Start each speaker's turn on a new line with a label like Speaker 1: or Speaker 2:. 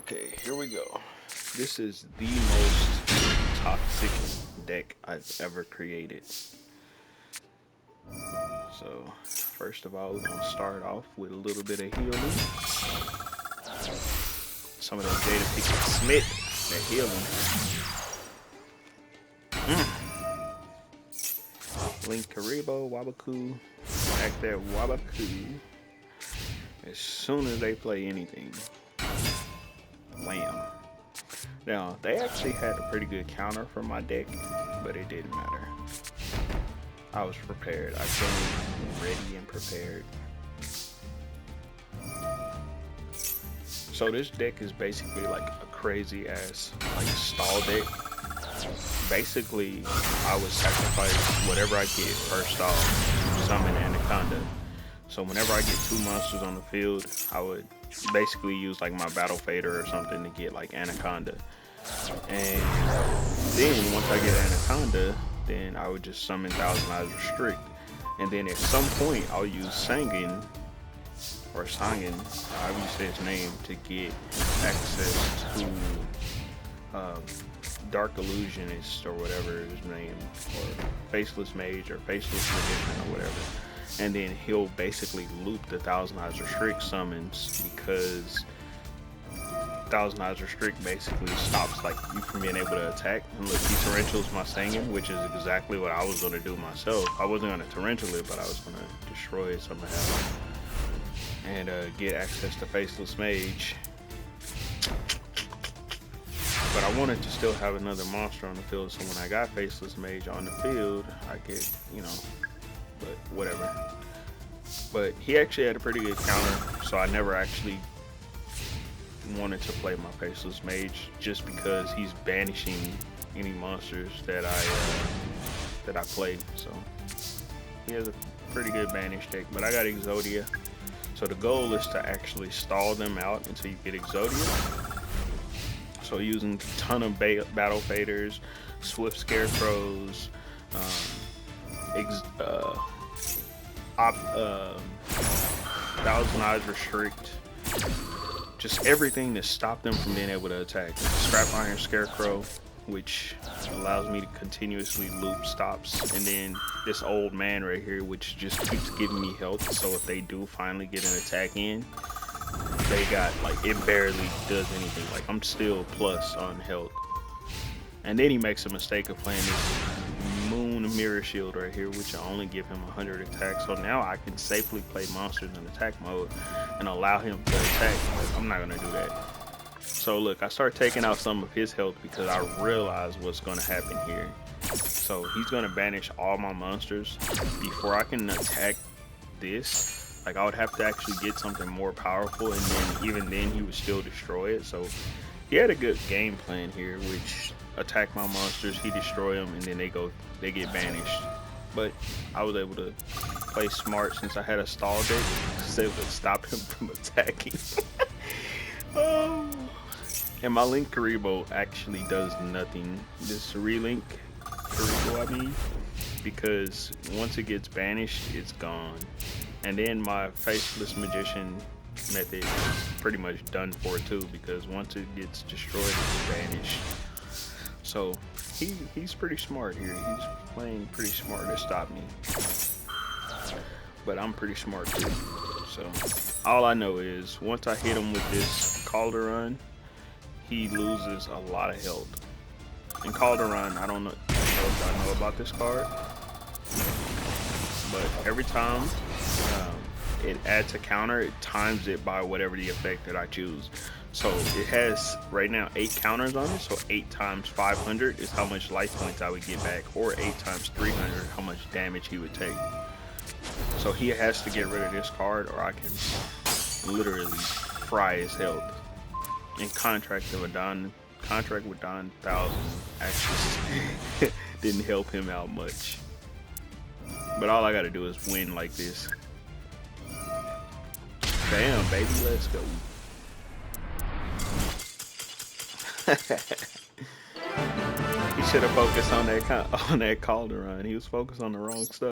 Speaker 1: Okay, here we go. This is the most toxic deck I've ever created. So, first of all, we're going to start off with a little bit of healing. Some of that Jada Pickett Smith, that healing. Linkuriboh, Waboku, back there, Waboku. As soon as they play anything, wham. Now, they actually had a pretty good counter for my deck, but it didn't matter. I was prepared. I came ready and prepared. So this deck is basically like a crazy ass like stall deck. Basically, I would sacrifice whatever I get first off, summon Anaconda. So whenever I get two monsters on the field, I would basically use like my Battle Fader or something to get like Anaconda. And then once I get Anaconda, then I would just summon Thousand Eyes Restrict. And then at some point, I'll use Sangan, or Sangan, however you say his name, to get access to Dark Illusionist or whatever his name, or Faceless Mage or Faceless Magician or whatever. And then he'll basically loop the Thousand Eyes Restrict summons, because Thousand Eyes Restrict basically stops like you from being able to attack. And look, he torrentials my Sangan, which is exactly what I was going to do myself. I wasn't going to torrential it, but I was going to destroy it somehow and get access to Faceless Mage. But I wanted to still have another monster on the field, so when I got Faceless Mage on the field, I could, you know, but whatever. But he actually had a pretty good counter, so I never actually wanted to play my Faceless Mage, just because he's banishing any monsters that I play. So he has a pretty good banish deck. But I got Exodia, so the goal is to actually stall them out until you get Exodia. So using a ton of battle faders, swift scarecrows, Thousand Eyes Restrict, just everything to stop them from being able to attack. Scrap Iron Scarecrow, which allows me to continuously loop stops, and then this old man right here, which just keeps giving me health, so if they do finally get an attack in, they got, like, it barely does anything. Like, I'm still plus on health. And then he makes a mistake of playing this Moon Mirror Shield right here, which I only give him 100 attacks. So now I can safely play monsters in attack mode and allow him to attack. But I'm not gonna do that. So look, I start taking out some of his health because I realize what's gonna happen here. So he's gonna banish all my monsters before I can attack this. Like, I would have to actually get something more powerful, and then even then he would still destroy it. So he had a good game plan here, which attack my monsters, he destroy them, and then they get banished. But I was able to play smart since I had a stall deck, because it would stop him from attacking. Oh. And my Linkuriboh actually does nothing. This Relinkuriboh, I mean, because once it gets banished, it's gone. And then my Faceless Magician method is pretty much done for too, because once it gets destroyed, it's banished. So he's pretty smart here. He's playing pretty smart to stop me. But I'm pretty smart too. So all I know is once I hit him with this Cauldron, he loses a lot of health. And Cauldron, I don't know if y'all know about this card, but every time it adds a counter, it times it by whatever the effect that I choose. So it has right now 8 counters on it, so 8 times 500 is how much life points I would get back, or 8 times 300 how much damage he would take. So he has to get rid of this card, or I can literally fry his health. And Contract with Don 1000 actually didn't help him out much. But all I gotta do is win like this. Damn, baby, let's go. He should have focused on that Cauldron. He was focused on the wrong stuff.